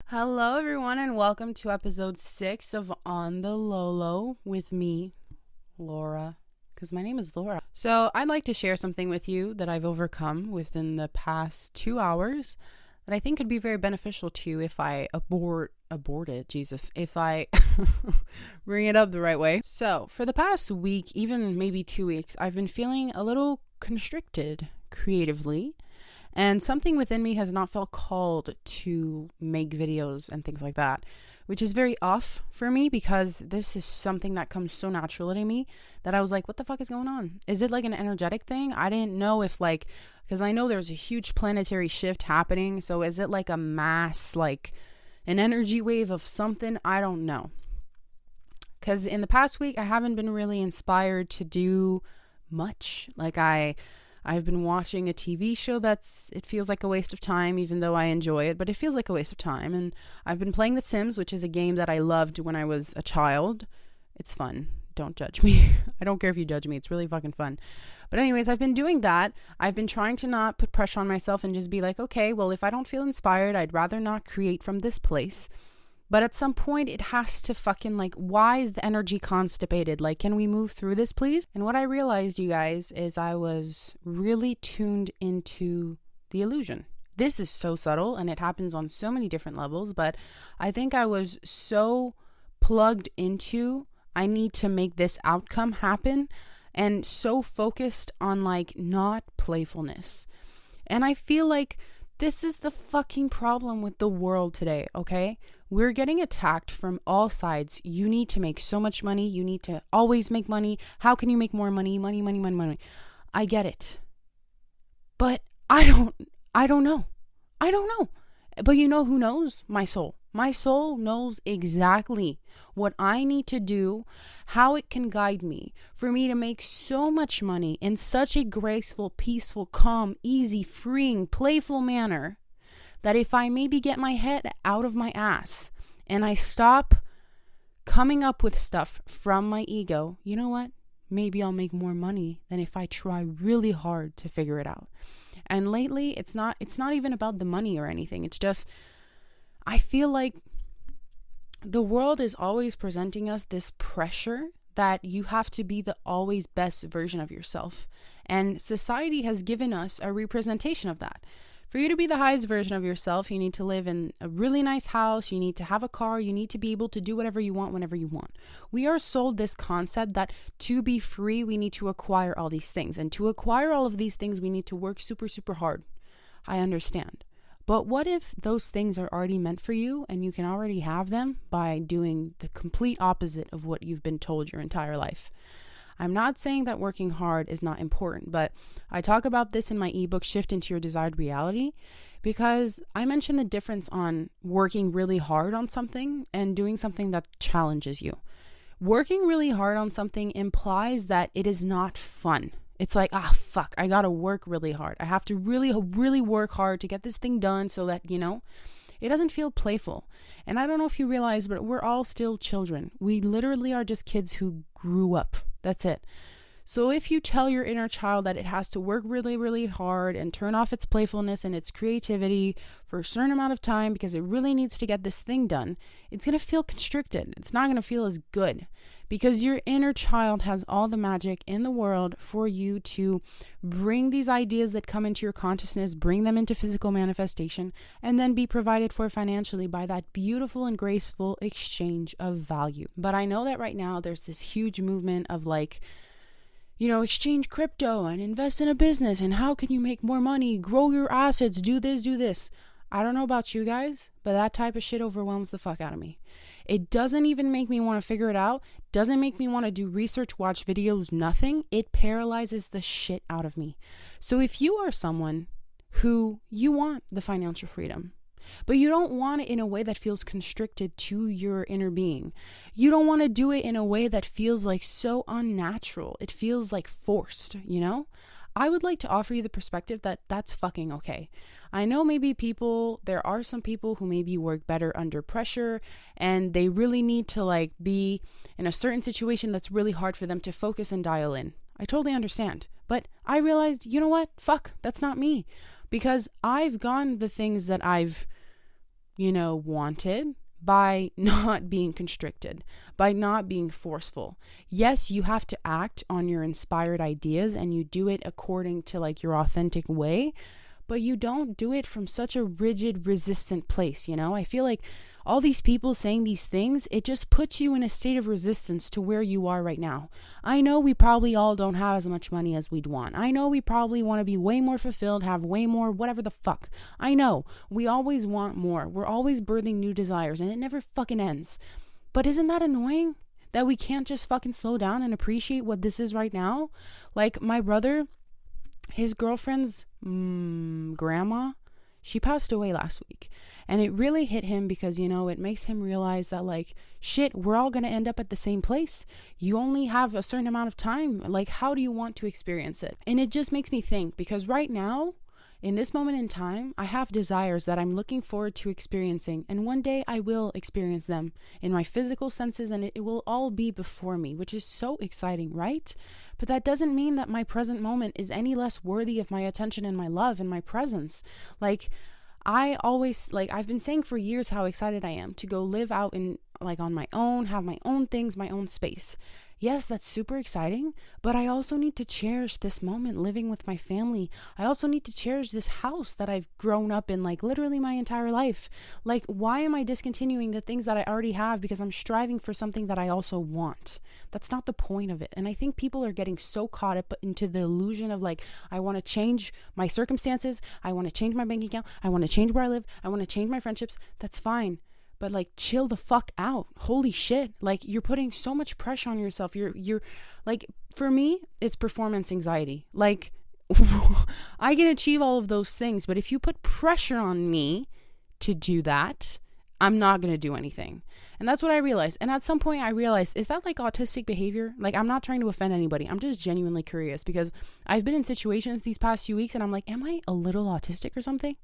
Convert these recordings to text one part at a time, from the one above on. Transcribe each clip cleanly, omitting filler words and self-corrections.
Hello, everyone, and welcome to episode 6 of On the Laulau with me, Laura, because my name is Laura. So I'd like to share something with you that I've overcome within the past 2 hours that I think could be very beneficial to you if I if I bring it up the right way. So for the past week, even maybe 2 weeks, I've been feeling a little constricted creatively. And something within me has not felt called to make videos and things like that, which is very off for me because this is something that comes so naturally to me that I was like, what the fuck is going on? Is it like an energetic thing? I didn't know if because I know there's a huge planetary shift happening. So is it like a mass, like an energy wave of something? I don't know. Because in the past week, I haven't been really inspired to do much. I've been watching a TV show it feels like a waste of time, even though I enjoy it, but it feels like a waste of time. And I've been playing The Sims, which is a game that I loved when I was a child. It's fun. Don't judge me. I don't care if you judge me. It's really fucking fun. But anyways, I've been doing that. I've been trying to not put pressure on myself and just be like, okay, well, if I don't feel inspired, I'd rather not create from this place. But at some point, it has to fucking, why is the energy constipated? Can we move through this, please? And what I realized, you guys, is I was really tuned into the illusion. This is so subtle, and it happens on so many different levels, but I think I was so plugged into, I need to make this outcome happen, and so focused on, not playfulness. And I feel like this is the fucking problem with the world today, okay? We're getting attacked from all sides. You need to make so much money. You need to always make money. How can you make more money? Money, money, money, money. I get it. But I don't know. I don't know. But you know who knows? My soul. My soul knows exactly what I need to do, how it can guide me, for me to make so much money in such a graceful, peaceful, calm, easy, freeing, playful manner that if I maybe get my head out of my ass and I stop coming up with stuff from my ego, you know what? Maybe I'll make more money than if I try really hard to figure it out. And lately, it's not even about the money or anything. It's just, I feel like the world is always presenting us this pressure that you have to be the always best version of yourself. And society has given us a representation of that. For you to be the highest version of yourself, you need to live in a really nice house, you need to have a car, you need to be able to do whatever you want whenever you want. We are sold this concept that to be free, we need to acquire all these things. And to acquire all of these things, we need to work super, super hard. I understand. But what if those things are already meant for you and you can already have them by doing the complete opposite of what you've been told your entire life? I'm not saying that working hard is not important, but I talk about this in my ebook, Shift into Your Desired Reality, because I mention the difference on working really hard on something and doing something that challenges you. Working really hard on something implies that it is not fun. It's like, fuck, I gotta work really hard. I have to really, really work hard to get this thing done so that, it doesn't feel playful. And I don't know if you realize, but we're all still children. We literally are just kids who grew up. That's it. So if you tell your inner child that it has to work really, really hard and turn off its playfulness and its creativity for a certain amount of time because it really needs to get this thing done, it's going to feel constricted. It's not going to feel as good because your inner child has all the magic in the world for you to bring these ideas that come into your consciousness, bring them into physical manifestation, and then be provided for financially by that beautiful and graceful exchange of value. But I know that right now there's this huge movement of exchange crypto and invest in a business and how can you make more money, grow your assets, do this, do this. I don't know about you guys, but that type of shit overwhelms the fuck out of me. It doesn't even make me want to figure it out, doesn't make me want to do research, watch videos, nothing. It paralyzes the shit out of me. So if you are someone who you want the financial freedom, but you don't want it in a way that feels constricted to your inner being. You don't want to do it in a way that feels so unnatural. It feels forced, I would like to offer you the perspective that that's fucking okay. I know there are some people who maybe work better under pressure and they really need to be in a certain situation that's really hard for them to focus and dial in. I totally understand. But I realized, you know what? Fuck, that's not me. Because I've gone the things that I've wanted by not being constricted, by not being forceful. Yes, you have to act on your inspired ideas and you do it according to like your authentic way, but you don't do it from such a rigid, resistant place, I feel like all these people saying these things, it just puts you in a state of resistance to where you are right now. I know we probably all don't have as much money as we'd want. I know we probably want to be way more fulfilled, have way more, whatever the fuck. I know we always want more. We're always birthing new desires and it never fucking ends. But isn't that annoying? That we can't just fucking slow down and appreciate what this is right now? Like my brother, his girlfriend's grandma, she passed away last week. And it really hit him because, it makes him realize that like, shit, we're all going to end up at the same place. You only have a certain amount of time. Like, how do you want to experience it? And it just makes me think, because right now, in this moment in time, I have desires that I'm looking forward to experiencing. And one day I will experience them in my physical senses and it will all be before me, which is so exciting, right? But that doesn't mean that my present moment is any less worthy of my attention and my love and my presence. Like, I always, I've been saying for years how excited I am to go live out in, on my own, have my own things, my own space. Yes, that's super exciting, but I also need to cherish this moment living with my family. I also need to cherish this house that I've grown up in, literally my entire life. Why am I discontinuing the things that I already have because I'm striving for something that I also want? That's not the point of it. And I think people are getting so caught up into the illusion of I want to change my circumstances. I want to change my bank account. I want to change where I live. I want to change my friendships. That's fine. But chill the fuck out. Holy shit. You're putting so much pressure on yourself. You're for me, it's performance anxiety. I can achieve all of those things, but if you put pressure on me to do that, I'm not going to do anything. And that's what I realized. And at some point I realized, is that autistic behavior? I'm not trying to offend anybody. I'm just genuinely curious because I've been in situations these past few weeks and I'm am I a little autistic or something?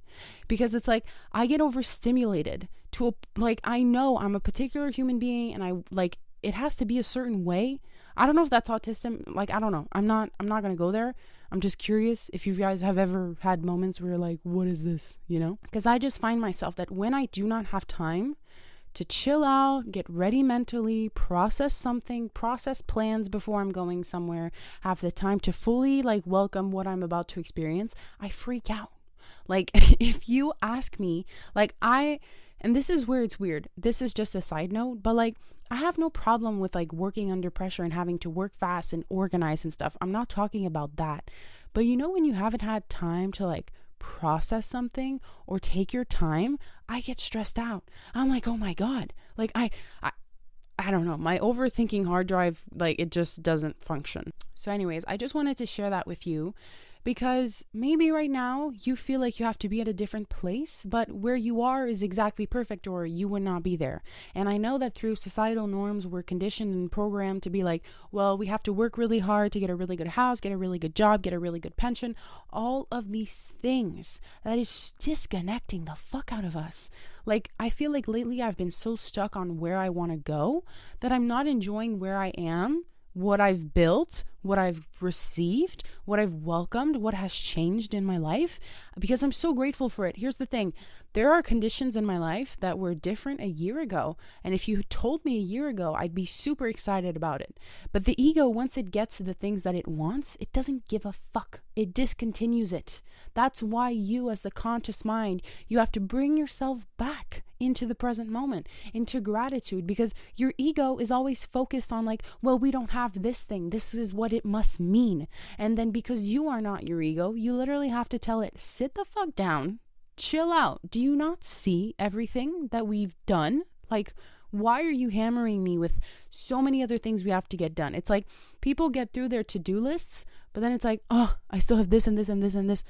Because it's I get overstimulated to I know I'm a particular human being and it has to be a certain way. I don't know if that's autism. I don't know. I'm not going to go there. I'm just curious if you guys have ever had moments where you're what is this? Because I just find myself that when I do not have time to chill out, get ready mentally, process something, process plans before I'm going somewhere, have the time to fully welcome what I'm about to experience, I freak out. If you ask me, and this is where it's weird. This is just a side note, but I have no problem with working under pressure and having to work fast and organize and stuff. I'm not talking about that. But when you haven't had time to process something or take your time, I get stressed out. I'm oh my God. I don't know. My overthinking hard drive, it just doesn't function. So anyways, I just wanted to share that with you. Because maybe right now you feel like you have to be at a different place, but where you are is exactly perfect or you would not be there. And I know that through societal norms, we're conditioned and programmed to be well, we have to work really hard to get a really good house, get a really good job, get a really good pension. All of these things that is disconnecting the fuck out of us. I feel lately I've been so stuck on where I want to go that I'm not enjoying where I am, what I've built, what I've received, what I've welcomed, what has changed in my life, because I'm so grateful for it. Here's the thing. There are conditions in my life that were different a year ago. And if you told me a year ago, I'd be super excited about it. But the ego, once it gets the things that it wants, it doesn't give a fuck. It discontinues it. That's why you, as the conscious mind, you have to bring yourself back into the present moment, into gratitude, because your ego is always focused on well, we don't have this thing. This is what it must mean. And then because you are not your ego, you literally have to tell it, sit the fuck down, chill out. Do you not see everything that we've done? Why are you hammering me with so many other things we have to get done? It's people get through their to-do lists, but then it's oh, I still have this and this and this and this.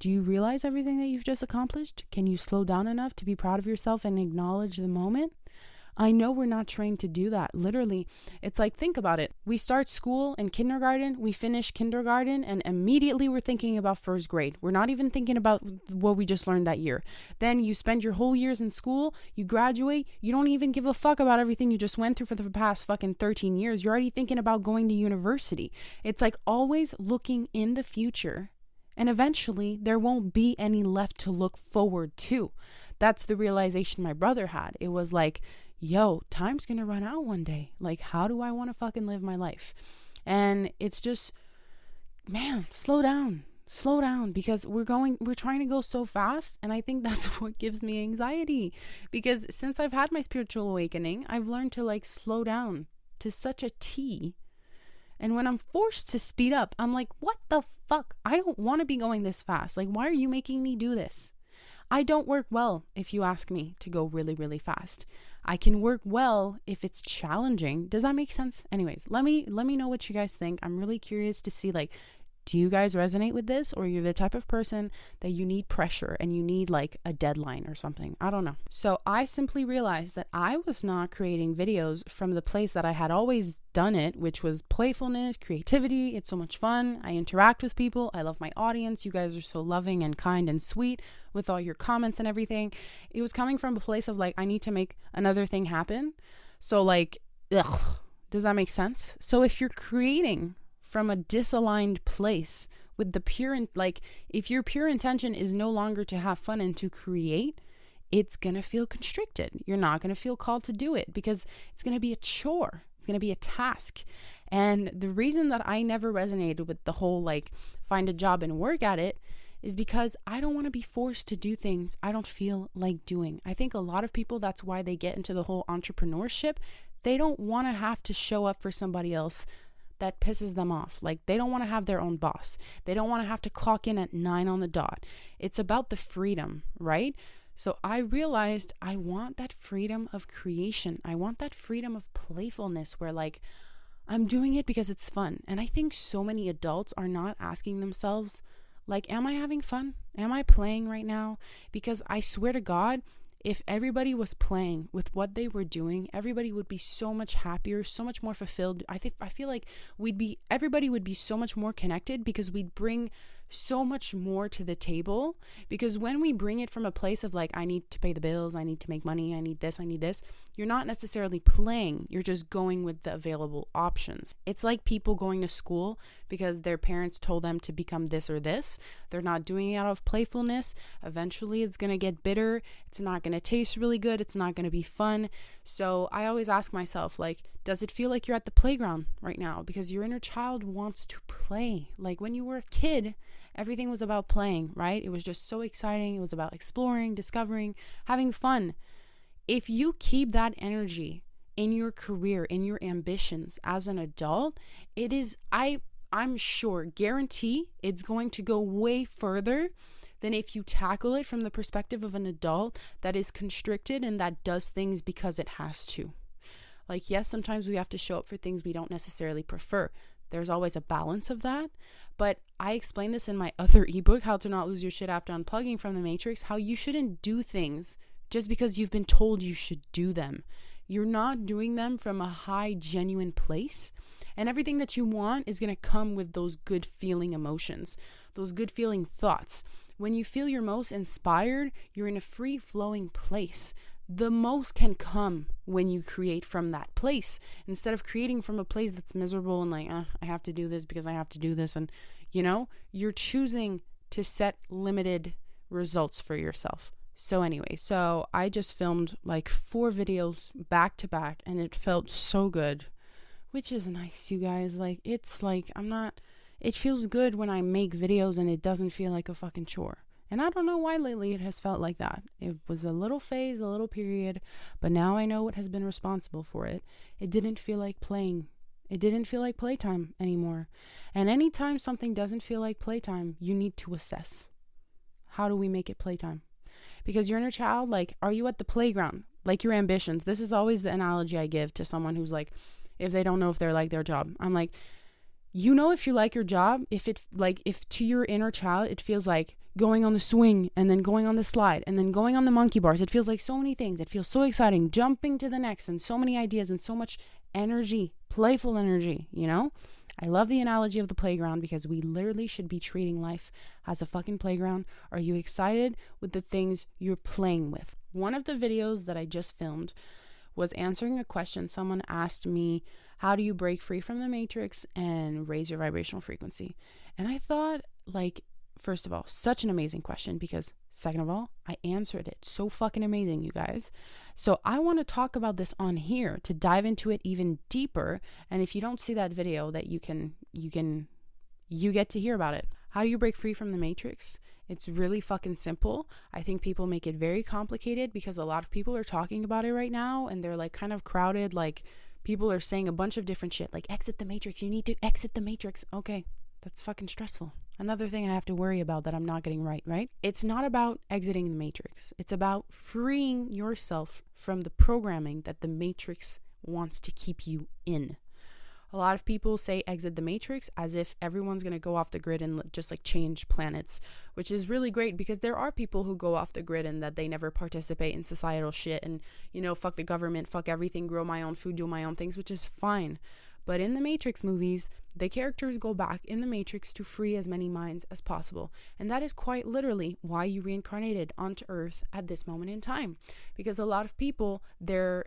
Do you realize everything that you've just accomplished? Can you slow down enough to be proud of yourself and acknowledge the moment? I know we're not trained to do that. Literally, it's think about it. We start school in kindergarten, we finish kindergarten, and immediately we're thinking about first grade. We're not even thinking about what we just learned that year. Then you spend your whole years in school, you graduate, you don't even give a fuck about everything you just went through for the past fucking 13 years. You're already thinking about going to university. It's always looking in the future. And eventually, there won't be any left to look forward to. That's the realization my brother had. It was like, yo, time's gonna run out one day. Like, how do I want to fucking live my life? And it's just, man, slow down, because we're trying to go so fast. And I think that's what gives me anxiety, because since I've had my spiritual awakening, I've learned to like slow down to such a T. And when I'm forced to speed up, I'm like, what the fuck? I don't want to be going this fast. Like, why are you making me do this? I don't work well if you ask me to go really, really fast. I can work well if it's challenging. Does that make sense? Anyways, let me know what you guys think. I'm really curious to see, like, do you guys resonate with this, or you're the type of person that you need pressure and you need like a deadline or something? I don't know. So I simply realized that I was not creating videos from the place that I had always done it, which was playfulness, creativity. It's so much fun. I interact with people. I love my audience. You guys are so loving and kind and sweet with all your comments and everything. It was coming from a place of like, I need to make another thing happen. So like, ugh, does that make sense? So if you're creating from a disaligned place with the if your pure intention is no longer to have fun and to create, it's going to feel constricted. You're not going to feel called to do it because it's going to be a chore. It's going to be a task. And the reason that I never resonated with the whole like find a job and work at it is because I don't want to be forced to do things I don't feel like doing. I think a lot of people, that's why they get into the whole entrepreneurship. They don't want to have to show up for somebody else that pisses them off. Like, they don't want to have their own boss. They don't want to have to clock in at 9 on the dot. It's about the freedom, right? So I realized I want that freedom of creation. I want that freedom of playfulness where like I'm doing it because it's fun. And I think so many adults are not asking themselves, like, am I having fun? Am I playing right now? Because I swear to God, if everybody was playing with what they were doing, everybody would be so much happier, so much more fulfilled. I feel like everybody would be so much more connected because we'd bring so much more to the table. Because when we bring it from a place of like, I need to pay the bills, I need to make money, I need this, you're not necessarily playing. You're just going with the available options. It's like people going to school because their parents told them to become this or this. They're not doing it out of playfulness. Eventually it's going to get bitter. It's not going to taste really good. It's not going to be fun. So I always ask myself, like, does it feel like you're at the playground right now? Because your inner child wants to play. Like when you were a kid, everything was about playing, right? It was just so exciting. It was about exploring, discovering, having fun. If you keep that energy in your career, in your ambitions as an adult, it is, I'm sure, guarantee it's going to go way further than if you tackle it from the perspective of an adult that is constricted and that does things because it has to. Like, yes, sometimes we have to show up for things we don't necessarily prefer. There's always a balance of that. But I explained this in my other ebook, How to Not Lose Your Shit After Unplugging from the Matrix, how you shouldn't do things just because you've been told you should do them. You're not doing them from a high, genuine place. And everything that you want is going to come with those good feeling emotions, those good feeling thoughts. When you feel your most inspired, you're in a free flowing place. The most can come when you create from that place instead of creating from a place that's miserable and like, I have to do this because I have to do this. And, you're choosing to set limited results for yourself. So anyway, I just filmed like 4 videos back to back and it felt so good, which is nice, you guys. Like, it's like, it feels good when I make videos and it doesn't feel like a fucking chore. And I don't know why lately it has felt like that. It was a little phase, a little period, but now I know what has been responsible for it. It didn't feel like playing. It didn't feel like playtime anymore. And anytime something doesn't feel like playtime, you need to assess. How do we make it playtime? Because your inner child, like, are you at the playground? Like your ambitions. This is always the analogy I give to someone who's like, if they don't know if they're like their job. I'm like, if you like your job, if to your inner child, it feels like going on the swing and then going on the slide and then going on the monkey bars. It feels like so many things. It feels so exciting, jumping to the next and so many ideas and so much energy, playful energy, I love the analogy of the playground because we literally should be treating life as a fucking playground. Are you excited with the things you're playing with? One of the videos that I just filmed was answering a question. Someone asked me, how do you break free from the matrix and raise your vibrational frequency? And I thought, like, first of all, such an amazing question, because second of all, I answered it so fucking amazing, you guys. So I want to talk about this on here to dive into it even deeper. And if you don't see that video, that you get to hear about it. How do you break free from the matrix? It's really fucking simple. I think people make it very complicated because a lot of people are talking about it right now, and they're like kind of crowded. Like, people are saying a bunch of different shit, like exit the matrix. You need to exit the matrix. Okay, that's fucking stressful. Another thing I have to worry about that I'm not getting right? It's not about exiting the matrix. It's about freeing yourself from the programming that the matrix wants to keep you in. A lot of people say exit the matrix as if everyone's going to go off the grid and just like change planets, which is really great because there are people who go off the grid and that they never participate in societal shit and, you know, fuck the government, fuck everything, grow my own food, do my own things, which is fine. But in the Matrix movies, the characters go back in the Matrix to free as many minds as possible. And that is quite literally why you reincarnated onto Earth at this moment in time. Because a lot of people, their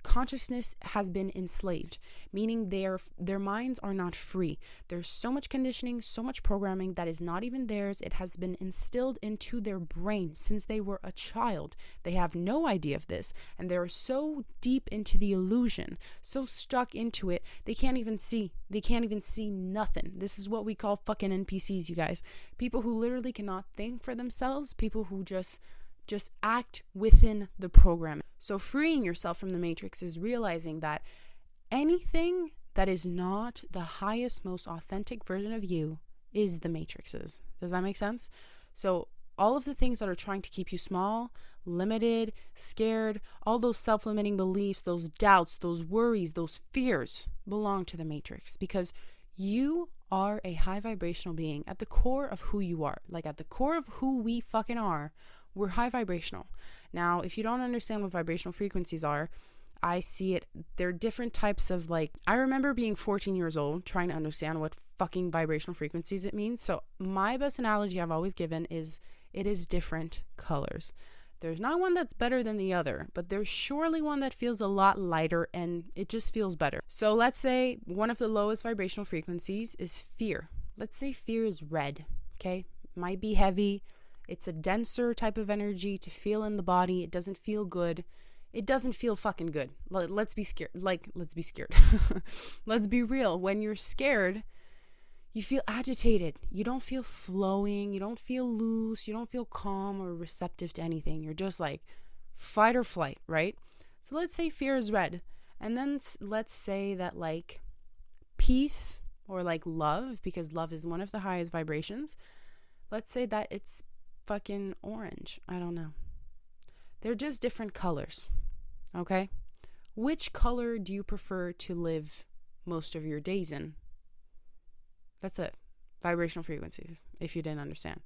consciousness has been enslaved, meaning their minds are not free. There's so much conditioning, so much programming that is not even theirs. It has been instilled into their brain since they were a child. They have no idea of this, and they're so deep into the illusion, so stuck into it, they can't even see nothing. This is what we call fucking NPCs, you guys. People who literally cannot think for themselves, people who just act within the program. So freeing yourself from the matrix is realizing that anything that is not the highest, most authentic version of you is the matrix's. Does that make sense? So all of the things that are trying to keep you small, limited, scared, all those self-limiting beliefs, those doubts, those worries, those fears belong to the matrix, because you are a high vibrational being at the core of who you are. Like at the core of who we fucking are, we're high vibrational. Now, if you don't understand what vibrational frequencies are, I see it. They're different types of I remember being 14 years old trying to understand what fucking vibrational frequencies it means. So my best analogy I've always given is it is different colors. There's not one that's better than the other, but there's surely one that feels a lot lighter and it just feels better. So let's say one of the lowest vibrational frequencies is fear. Let's say fear is red, okay? Might be heavy. It's a denser type of energy to feel in the body. It doesn't feel good. It doesn't feel fucking good. Let's be scared. Let's be scared. Let's be real. When you're scared, you feel agitated. You don't feel flowing. You don't feel loose. You don't feel calm or receptive to anything. You're just like fight or flight, right? So let's say fear is red. And then let's say that peace or love, because love is one of the highest vibrations. Let's say that it's fucking orange. I don't know. They're just different colors. Okay? Which color do you prefer to live most of your days in? That's it. Vibrational frequencies, if you didn't understand.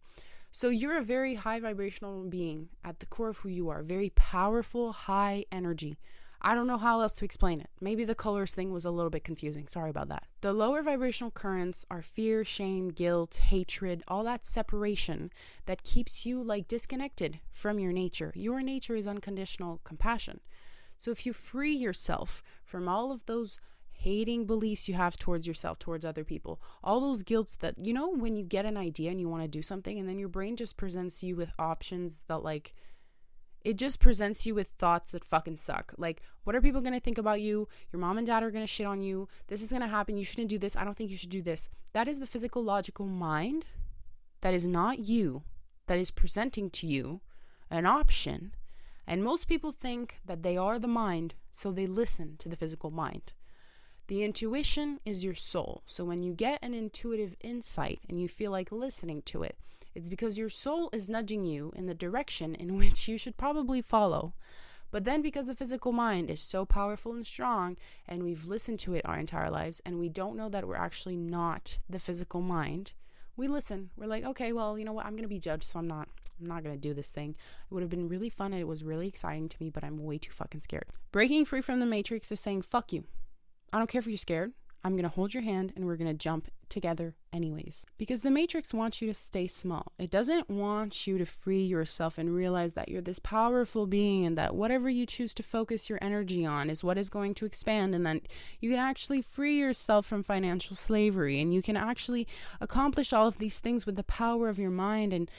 So you're a very high vibrational being at the core of who you are. Very powerful, high energy. I don't know how else to explain it. Maybe the colors thing was a little bit confusing. Sorry about that. The lower vibrational currents are fear, shame, guilt, hatred, all that separation that keeps you disconnected from your nature. Your nature is unconditional compassion. So if you free yourself from all of those hating beliefs you have towards yourself, towards other people, all those guilts that, when you get an idea and you want to do something and then your brain just presents you with options that it just presents you with thoughts that fucking suck. What are people going to think about you? Your mom and dad are going to shit on you. This is going to happen. You shouldn't do this. I don't think you should do this. That is the physical, logical mind that is not you, that is presenting to you an option. And most people think that they are the mind, so they listen to the physical mind. The intuition is your soul. So when you get an intuitive insight and you feel like listening to it, it's because your soul is nudging you in the direction in which you should probably follow. But then because the physical mind is so powerful and strong, and we've listened to it our entire lives, and we don't know that we're actually not the physical mind, we listen. We're like, okay, well, you know what? I'm going to be judged, so I'm not going to do this thing. It would have been really fun and it was really exciting to me, but I'm way too fucking scared. Breaking free from the matrix is saying, fuck you. I don't care if you're scared. I'm going to hold your hand and we're going to jump together anyways. Because the Matrix wants you to stay small. It doesn't want you to free yourself and realize that you're this powerful being and that whatever you choose to focus your energy on is what is going to expand, and that you can actually free yourself from financial slavery and you can actually accomplish all of these things with the power of your mind. And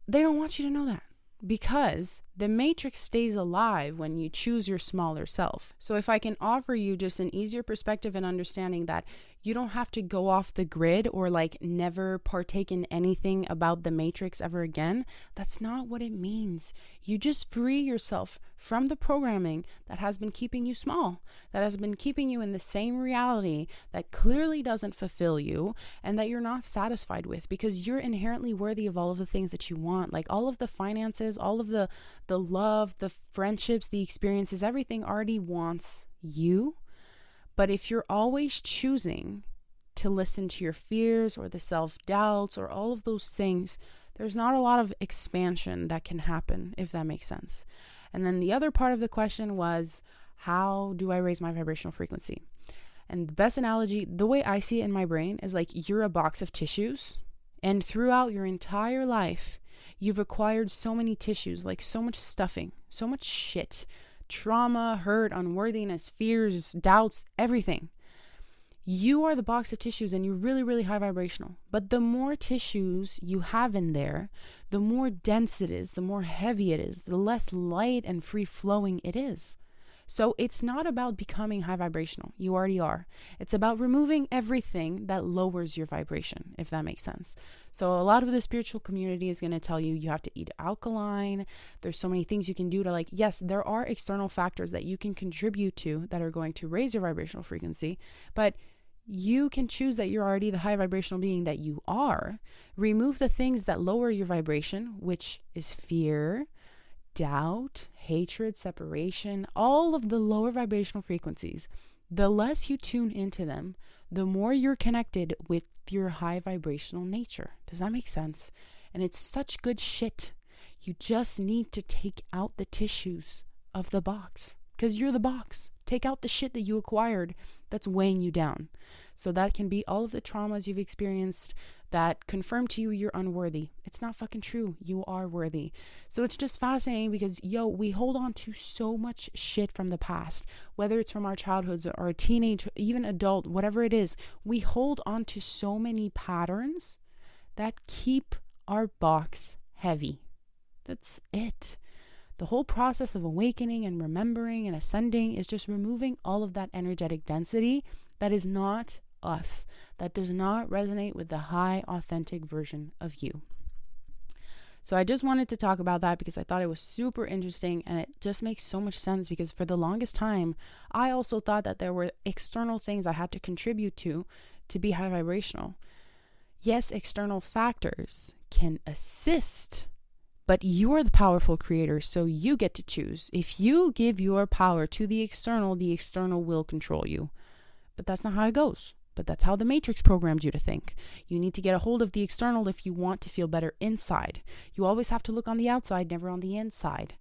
they don't want you to know that. Because the Matrix stays alive when you choose your smaller self. So if I can offer you just an easier perspective and understanding that you don't have to go off the grid or like never partake in anything about the Matrix ever again, that's not what it means. You just free yourself from the programming that has been keeping you small, that has been keeping you in the same reality that clearly doesn't fulfill you and that you're not satisfied with, because you're inherently worthy of all of the things that you want. Like all of the finances, all of the love, the friendships, the experiences, everything already wants you. But if you're always choosing to listen to your fears or the self-doubts or all of those things, there's not a lot of expansion that can happen, if that makes sense. And then the other part of the question was, how do I raise my vibrational frequency? And the best analogy, the way I see it in my brain, is like you're a box of tissues, and throughout your entire life, you've acquired so many tissues, like so much stuffing, so much shit, trauma, hurt, unworthiness, fears, doubts, everything. You are the box of tissues and you're really, really high vibrational. But the more tissues you have in there, the more dense it is, the more heavy it is, the less light and free flowing it is. So it's not about becoming high vibrational. You already are. It's about removing everything that lowers your vibration, if that makes sense. So a lot of the spiritual community is going to tell you have to eat alkaline. There's so many things you can do to, like, yes, there are external factors that you can contribute to that are going to raise your vibrational frequency, but you can choose that you're already the high vibrational being that you are. Remove the things that lower your vibration, which is fear, doubt, hatred, separation, all of the lower vibrational frequencies. The less you tune into them, the more you're connected with your high vibrational nature. Does that make sense? And it's such good shit. You just need to take out the tissues of the box, because you're the box. Take out the shit that you acquired that's weighing you down. So that can be all of the traumas you've experienced that confirm to you you're unworthy. It's not fucking true. You are worthy. So it's just fascinating because, we hold on to so much shit from the past, whether it's from our childhoods or a teenage, even adult, whatever it is. We hold on to so many patterns that keep our box heavy. That's it. The whole process of awakening and remembering and ascending is just removing all of that energetic density that is not us, that does not resonate with the high, authentic version of you. So I just wanted to talk about that because I thought it was super interesting, and it just makes so much sense, because for the longest time, I also thought that there were external things I had to contribute to be high vibrational. Yes, external factors can assist, but you're the powerful creator, so you get to choose. If you give your power to the external will control you. But that's not how it goes. But that's how the Matrix programmed you to think. You need to get a hold of the external if you want to feel better inside. You always have to look on the outside, never on the inside.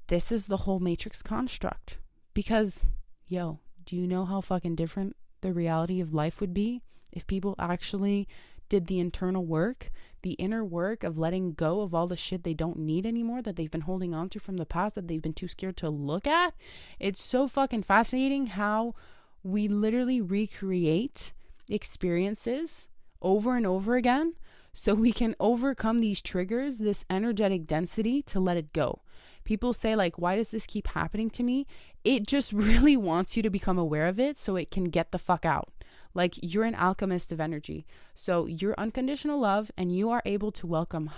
This is the whole Matrix construct. Because, do you know how fucking different the reality of life would be if people actually did the internal work, the inner work of letting go of all the shit they don't need anymore, that they've been holding on to from the past, that they've been too scared to look at? It's so fucking fascinating how we literally recreate experiences over and over again so we can overcome these triggers, this energetic density, to let it go. People say, like, why does this keep happening to me? It just really wants you to become aware of it so it can get the fuck out. Like, you're an alchemist of energy. So you're unconditional love, and you are able to welcome,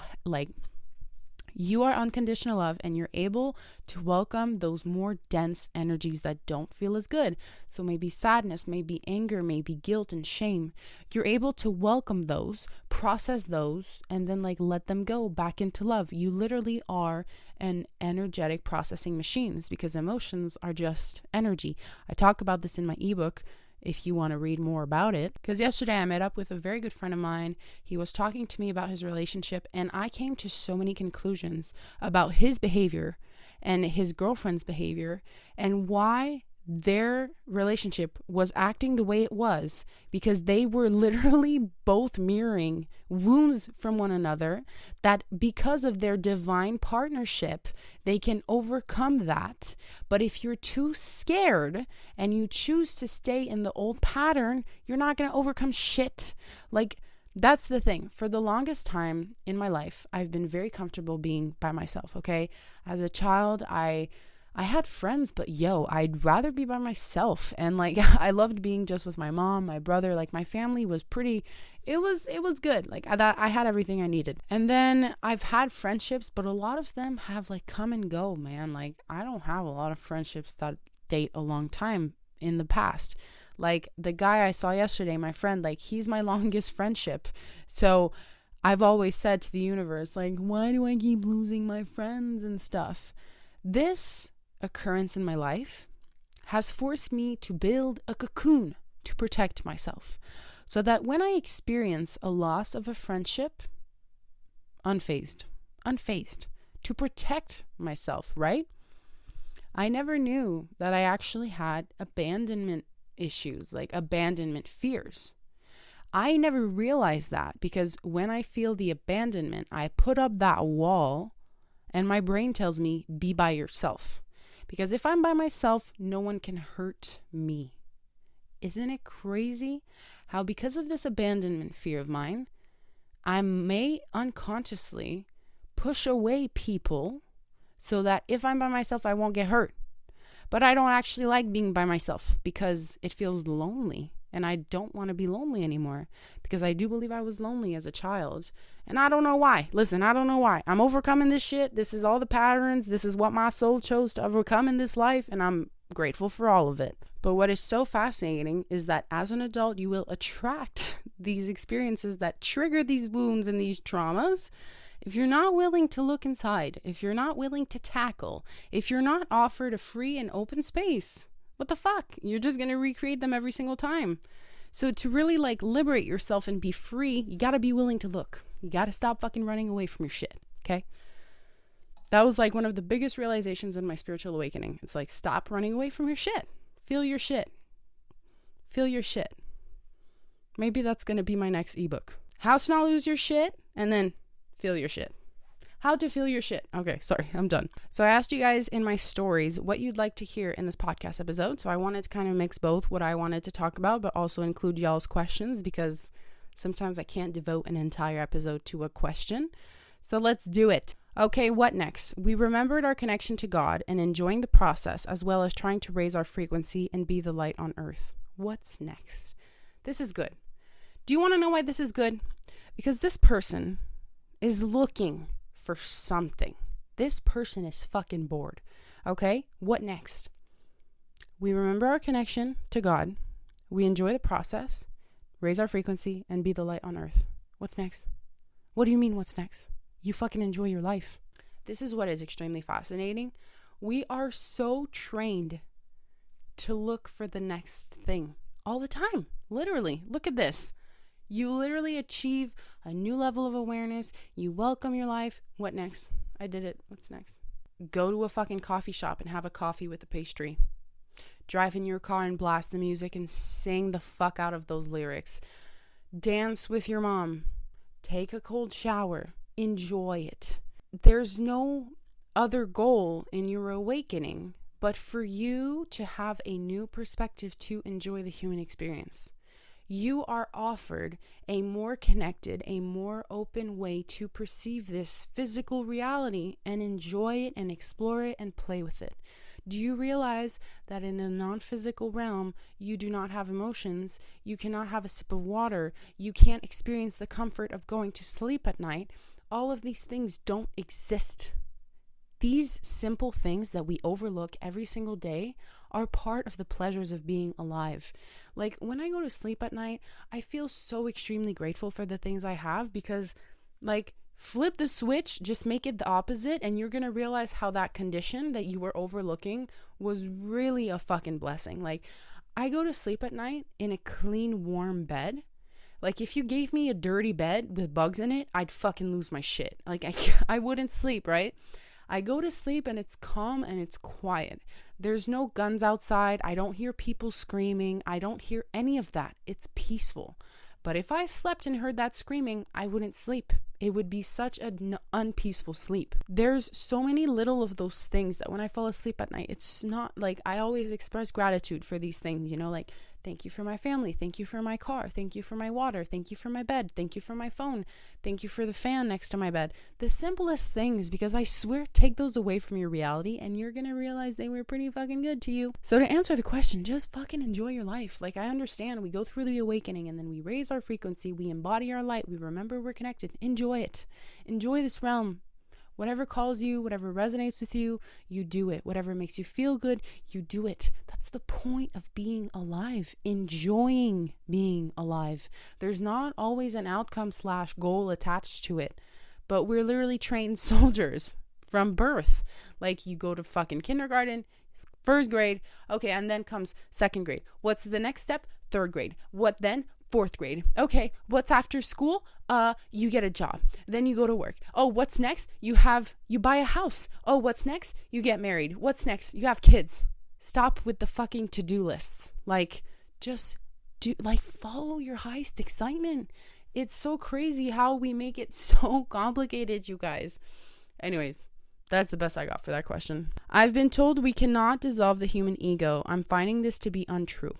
you are unconditional love, and you're able to welcome those more dense energies that don't feel as good. So maybe sadness, maybe anger, maybe guilt and shame. You're able to welcome those, process those, and then let them go back into love. You literally are an energetic processing machines, because emotions are just energy. I talk about this in my ebook if you want to read more about it. Because yesterday I met up with a very good friend of mine. He was talking to me about his relationship, and I came to so many conclusions about his behavior and his girlfriend's behavior and why their relationship was acting the way it was because they were literally both mirroring wounds from one another, that because of their divine partnership, they can overcome that. But if you're too scared and you choose to stay in the old pattern, you're not going to overcome shit. Like, that's the thing. For the longest time in my life, I've been very comfortable being by myself, okay? As a child, I had friends, but I'd rather be by myself. And like, I loved being just with my mom, my brother. Like, my family was it was good. Like, I had everything I needed. And then I've had friendships, but a lot of them have like come and go, man. Like, I don't have a lot of friendships that date a long time in the past. Like, the guy I saw yesterday, my friend, like, he's my longest friendship. So I've always said to the universe, like, why do I keep losing my friends and stuff? This occurrence in my life has forced me to build a cocoon to protect myself, so that when I experience a loss of a friendship, unfazed, to protect myself, right? I never knew that I actually had abandonment issues, like abandonment fears. I never realized that because when I feel the abandonment, I put up that wall and my brain tells me, be by yourself. Because if I'm by myself, no one can hurt me. Isn't it crazy how because of this abandonment fear of mine, I may unconsciously push away people so that if I'm by myself, I won't get hurt. But I don't actually like being by myself because it feels lonely. And I don't want to be lonely anymore because I do believe I was lonely as a child. And I don't know why. Listen, I don't know why. I'm overcoming this shit. This is all the patterns. This is what my soul chose to overcome in this life. And I'm grateful for all of it. But what is so fascinating is that as an adult, you will attract these experiences that trigger these wounds and these traumas. If you're not willing to look inside, if you're not willing to tackle, if you're not offered a free and open space, what the fuck? You're just going to recreate them every single time. So to really like liberate yourself and be free, you got to be willing to look. You got to stop fucking running away from your shit. Okay? That was like one of the biggest realizations in my spiritual awakening. It's like, stop running away from your shit. Feel your shit. Feel your shit. Maybe that's going to be my next ebook. How to not lose your shit and then feel your shit. How to feel your shit. Okay, sorry, I'm done. So I asked you guys in my stories what you'd like to hear in this podcast episode. So I wanted to kind of mix both what I wanted to talk about, but also include y'all's questions because sometimes I can't devote an entire episode to a question. So let's do it. Okay, what next? We remembered our connection to God and enjoying the process, as well as trying to raise our frequency and be the light on earth. What's next? This is good. Do you want to know why this is good? Because this person is looking for something. This person is fucking bored. Okay, what next? We remember our connection to God. We enjoy the process, raise our frequency, and be the light on earth. What's next? What do you mean, what's next? You fucking enjoy your life. This is what is extremely fascinating. We are so trained to look for the next thing all the time. Literally, look at this. You literally achieve a new level of awareness. You welcome your life. What next? I did it. What's next? Go to a fucking coffee shop and have a coffee with a pastry. Drive in your car and blast the music and sing the fuck out of those lyrics. Dance with your mom. Take a cold shower. Enjoy it. There's no other goal in your awakening but for you to have a new perspective to enjoy the human experience. You are offered a more connected, a more open way to perceive this physical reality and enjoy it and explore it and play with it. Do you realize that in the non-physical realm, you do not have emotions, you cannot have a sip of water, you can't experience the comfort of going to sleep at night? All of these things don't exist. These simple things that we overlook every single day are part of the pleasures of being alive. Like when I go to sleep at night, I feel so extremely grateful for the things I have because like flip the switch, just make it the opposite and you're going to realize how that condition that you were overlooking was really a fucking blessing. Like I go to sleep at night in a clean, warm bed. Like if you gave me a dirty bed with bugs in it, I'd fucking lose my shit. Like I wouldn't sleep, right? I go to sleep and it's calm and it's quiet. There's no guns outside. I don't hear people screaming. I don't hear any of that. It's peaceful. But if I slept and heard that screaming, I wouldn't sleep. It would be such an unpeaceful sleep. There's so many little of those things that when I fall asleep at night, it's not like I always express gratitude for these things, you know, like thank you for my family, thank you for my car, thank you for my water, thank you for my bed, thank you for my phone, thank you for the fan next to my bed. The simplest things, because I swear, take those away from your reality and you're gonna realize they were pretty fucking good to you. So to answer the question, just fucking enjoy your life. Like, I understand we go through the awakening and then we raise our frequency, we embody our light, we remember we're connected. Enjoy it. Enjoy this realm. Whatever calls you, whatever resonates with you, you do it. Whatever makes you feel good, you do it. That's the point of being alive, enjoying being alive. There's not always an outcome/goal attached to it, but we're literally trained soldiers from birth. Like, you go to fucking kindergarten, first grade, okay, and then comes second grade. What's the next step? Third grade. What then? Fourth grade. Okay, what's after school? You get a job. Then you go to work. Oh, what's next? You buy a house. Oh, what's next? You get married. What's next? You have kids. Stop with the fucking to-do lists. Like, just follow your highest excitement. It's so crazy how we make it so complicated, you guys. Anyways, that's the best I got for that question. I've been told we cannot dissolve the human ego. I'm finding this to be untrue.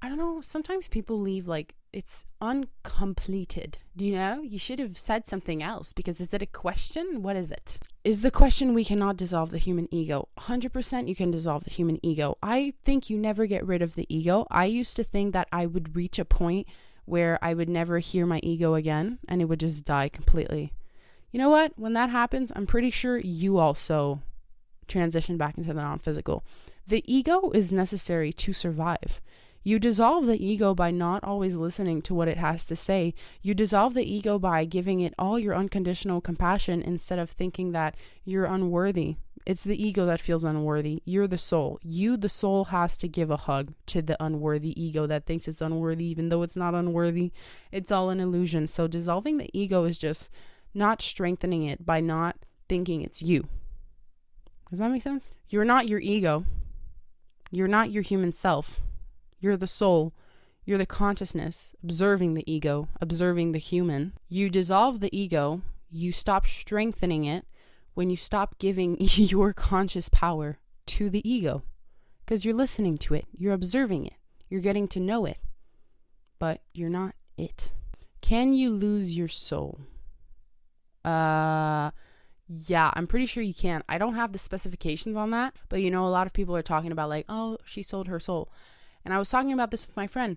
I don't know, sometimes people leave like it's uncompleted. Do you know? You should have said something else, because is it a question? What is it? Is the question we cannot dissolve the human ego? 100% you can dissolve the human ego. I think you never get rid of the ego. I used to think that I would reach a point where I would never hear my ego again and it would just die completely. You know what? When that happens, I'm pretty sure you also transition back into the non-physical. The ego is necessary to survive. You dissolve the ego by not always listening to what it has to say. You dissolve the ego by giving it all your unconditional compassion instead of thinking that you're unworthy. It's the ego that feels unworthy. You're the soul. You, the soul, has to give a hug to the unworthy ego that thinks it's unworthy, even though it's not unworthy. It's all an illusion. So dissolving the ego is just not strengthening it by not thinking it's you. Does that make sense? You're not your ego. You're not your human self. You're the soul. You're the consciousness, observing the ego, observing the human. You dissolve the ego. You stop strengthening it when you stop giving your conscious power to the ego. Because you're listening to it. You're observing it. You're getting to know it. But you're not it. Can you lose your soul? Yeah, I'm pretty sure you can. I don't have the specifications on that. But you know, a lot of people are talking about like, oh, she sold her soul. And I was talking about this with my friend.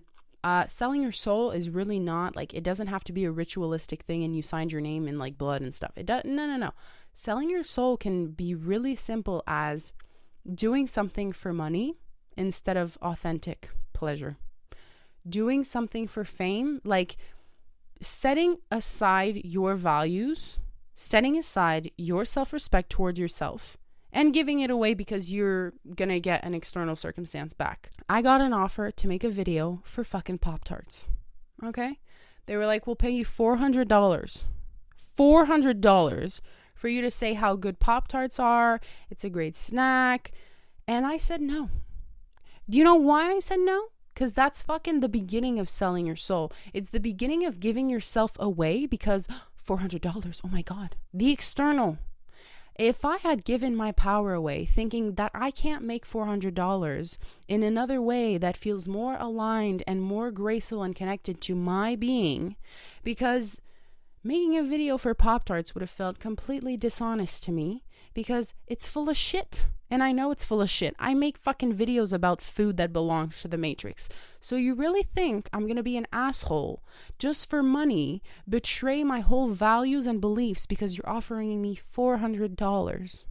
Selling your soul is really not like, it doesn't have to be a ritualistic thing and you signed your name in like blood and stuff. No. Selling your soul can be really simple as doing something for money instead of authentic pleasure. Doing something for fame, like setting aside your values, setting aside your self-respect towards yourself, and giving it away because you're gonna get an external circumstance back. I got an offer to make a video for fucking Pop-Tarts. Okay? They were like, we'll pay you $400. $400 for you to say how good Pop-Tarts are. It's a great snack. And I said no. Do you know why I said no? Because that's fucking the beginning of selling your soul. It's the beginning of giving yourself away because $400, oh my God. The external. If I had given my power away thinking that I can't make $400 in another way that feels more aligned and more graceful and connected to my being, because making a video for Pop-Tarts would have felt completely dishonest to me because it's full of shit. And I know it's full of shit. I make fucking videos about food that belongs to the Matrix. So you really think I'm going to be an asshole just for money, betray my whole values and beliefs because you're offering me $400?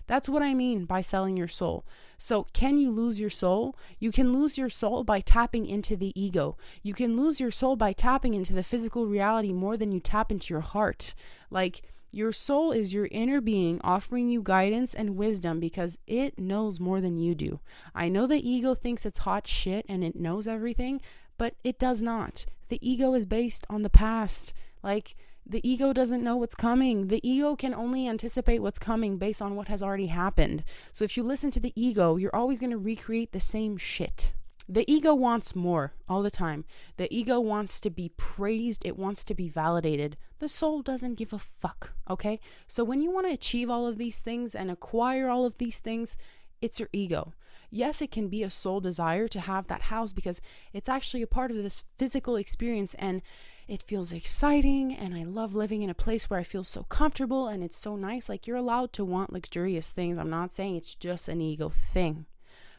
That's what I mean by selling your soul. So can you lose your soul? You can lose your soul by tapping into the ego. You can lose your soul by tapping into the physical reality more than you tap into your heart. Like, your soul is your inner being offering you guidance and wisdom because it knows more than you do. I know the ego thinks it's hot shit and it knows everything, but it does not. The ego is based on the past. Like, The ego doesn't know what's coming. The ego can only anticipate what's coming based on what has already happened. So if you listen to the ego, you're always going to recreate the same shit. The ego wants more all the time. The ego wants to be praised. It wants to be validated. The soul doesn't give a fuck, okay? So when you want to achieve all of these things and acquire all of these things, it's your ego. Yes, it can be a soul desire to have that house because it's actually a part of this physical experience and it feels exciting, and I love living in a place where I feel so comfortable and it's so nice. Like, you're allowed to want luxurious things. I'm not saying it's just an ego thing.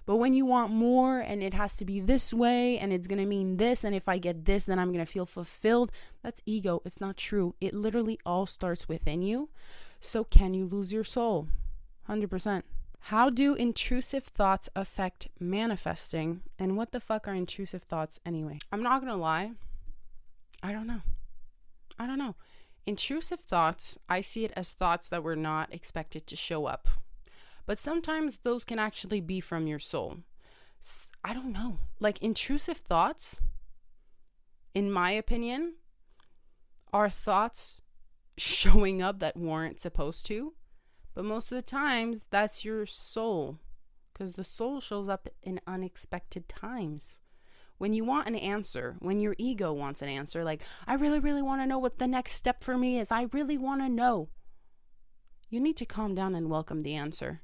But when you want more and it has to be this way and it's going to mean this, and if I get this, then I'm going to feel fulfilled, that's ego. It's not true. It literally all starts within you. So can you lose your soul? 100%. How do intrusive thoughts affect manifesting? And what the fuck are intrusive thoughts anyway? I'm not going to lie. I don't know. Intrusive thoughts, I see it as thoughts that were not expected to show up. But sometimes those can actually be from your soul. I don't know. Like, intrusive thoughts, in my opinion, are thoughts showing up that weren't supposed to. But most of the times, that's your soul. Because the soul shows up in unexpected times. When you want an answer, when your ego wants an answer, like, I really, really want to know what the next step for me is. I really want to know. You need to calm down and welcome the answer.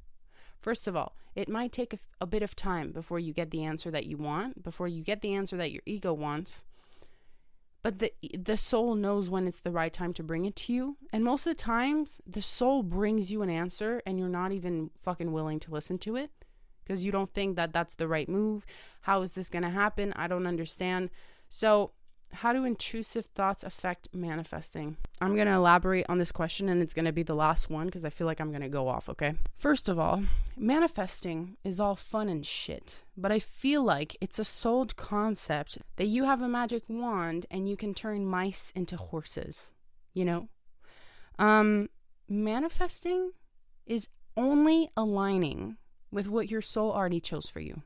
First of all, it might take a bit of time before you get the answer that you want, before you get the answer that your ego wants. But the soul knows when it's the right time to bring it to you. And most of the times, the soul brings you an answer and you're not even fucking willing to listen to it. Because you don't think that that's the right move. How is this going to happen? I don't understand. So how do intrusive thoughts affect manifesting? I'm going to elaborate on this question, and it's going to be the last one because I feel like I'm going to go off, okay? First of all, manifesting is all fun and shit. But I feel like it's a sold concept that you have a magic wand and you can turn mice into horses, you know? Manifesting is only aligning with what your soul already chose for you.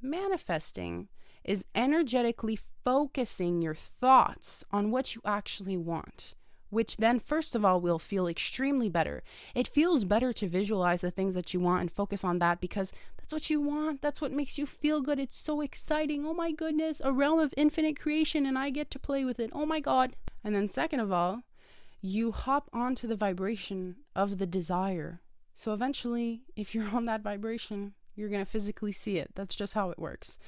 Manifesting is energetically focusing your thoughts on what you actually want, which then, first of all, will feel extremely better. It feels better to visualize the things that you want and focus on that because that's what you want. That's what makes you feel good. It's so exciting. Oh my goodness, a realm of infinite creation and I get to play with it. Oh my God. And then second of all, you hop onto the vibration of the desire. So eventually, if you're on that vibration, you're going to physically see it. That's just how it works.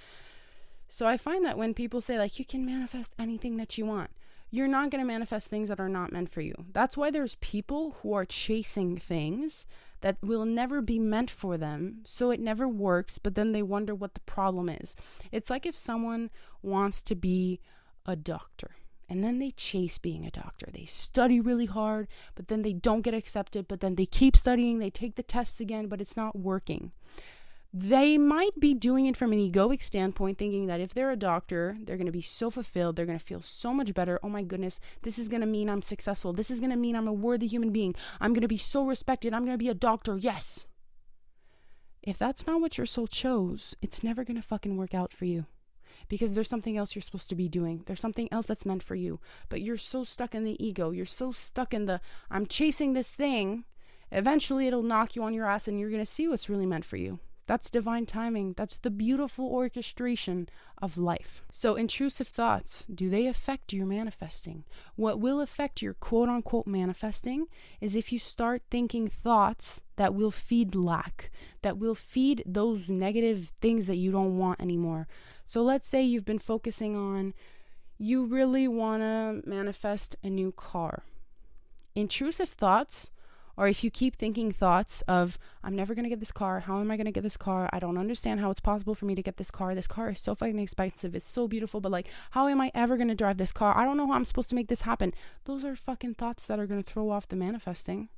So I find that when people say, like, you can manifest anything that you want, you're not going to manifest things that are not meant for you. That's why there's people who are chasing things that will never be meant for them. So it never works, but then they wonder what the problem is. It's like if someone wants to be a doctor. And then they chase being a doctor. They study really hard, but then they don't get accepted. But then they keep studying. They take the tests again, but it's not working. They might be doing it from an egoic standpoint, thinking that if they're a doctor, they're going to be so fulfilled. They're going to feel so much better. Oh my goodness, this is going to mean I'm successful. This is going to mean I'm a worthy human being. I'm going to be so respected. I'm going to be a doctor. Yes. If that's not what your soul chose, it's never going to fucking work out for you. Because there's something else you're supposed to be doing. There's something else that's meant for you. But you're so stuck in the ego. You're so stuck in the, I'm chasing this thing. Eventually it'll knock you on your ass and you're going to see what's really meant for you. That's divine timing. That's the beautiful orchestration of life. So intrusive thoughts, do they affect your manifesting? What will affect your quote unquote manifesting is if you start thinking thoughts that will feed lack, that will feed those negative things that you don't want anymore. So let's say you've been focusing on, you really want to manifest a new car. Intrusive thoughts, or if you keep thinking thoughts of, I'm never going to get this car. How am I going to get this car? I don't understand how it's possible for me to get this car. This car is so fucking expensive. It's so beautiful. But like, how am I ever going to drive this car? I don't know how I'm supposed to make this happen. Those are fucking thoughts that are going to throw off the manifesting.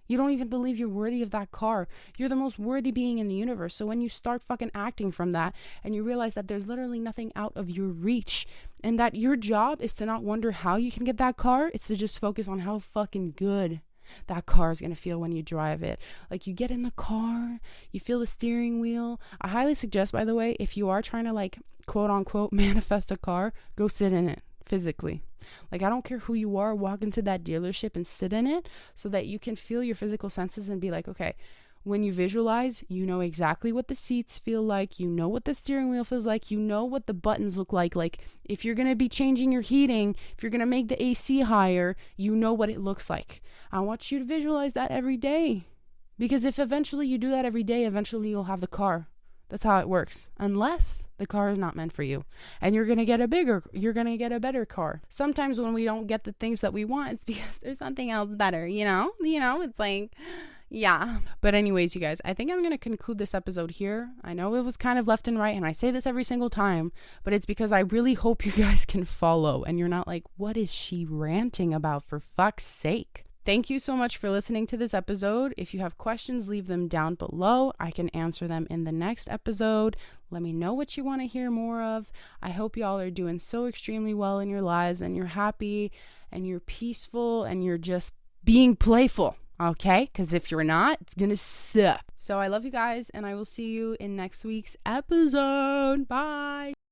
You don't even believe you're worthy of that car. You're the most worthy being in the universe. So when you start fucking acting from that and you realize that there's literally nothing out of your reach and that your job is to not wonder how you can get that car, it's to just focus on how fucking good that car is going to feel when you drive it. Like, you get in the car, you feel the steering wheel. I highly suggest, by the way, if you are trying to like quote unquote manifest a car, go sit in it. physically. Like, I don't care who you are, walk into that dealership and sit in it so that you can feel your physical senses and be like, okay, when you visualize, you know exactly what the seats feel like, you know what the steering wheel feels like, you know what the buttons look like. Like, if you're going to be changing your heating, if you're going to make the AC higher, you know what it looks like. I want you to visualize that every day. Because if eventually you do that every day, eventually you'll have the car. That's how it works. Unless the car is not meant for you and you're going to get a better car. Sometimes when we don't get the things that we want, it's because there's something else better, it's like, yeah. But anyways, you guys, I think I'm going to conclude this episode here. I know it was kind of left and right, and I say this every single time, but it's because I really hope you guys can follow and you're not like, what is she ranting about, for fuck's sake? Thank you so much for listening to this episode. If you have questions, leave them down below. I can answer them in the next episode. Let me know what you want to hear more of. I hope y'all are doing so extremely well in your lives and you're happy and you're peaceful and you're just being playful, okay? Because if you're not, it's going to suck. So I love you guys and I will see you in next week's episode. Bye.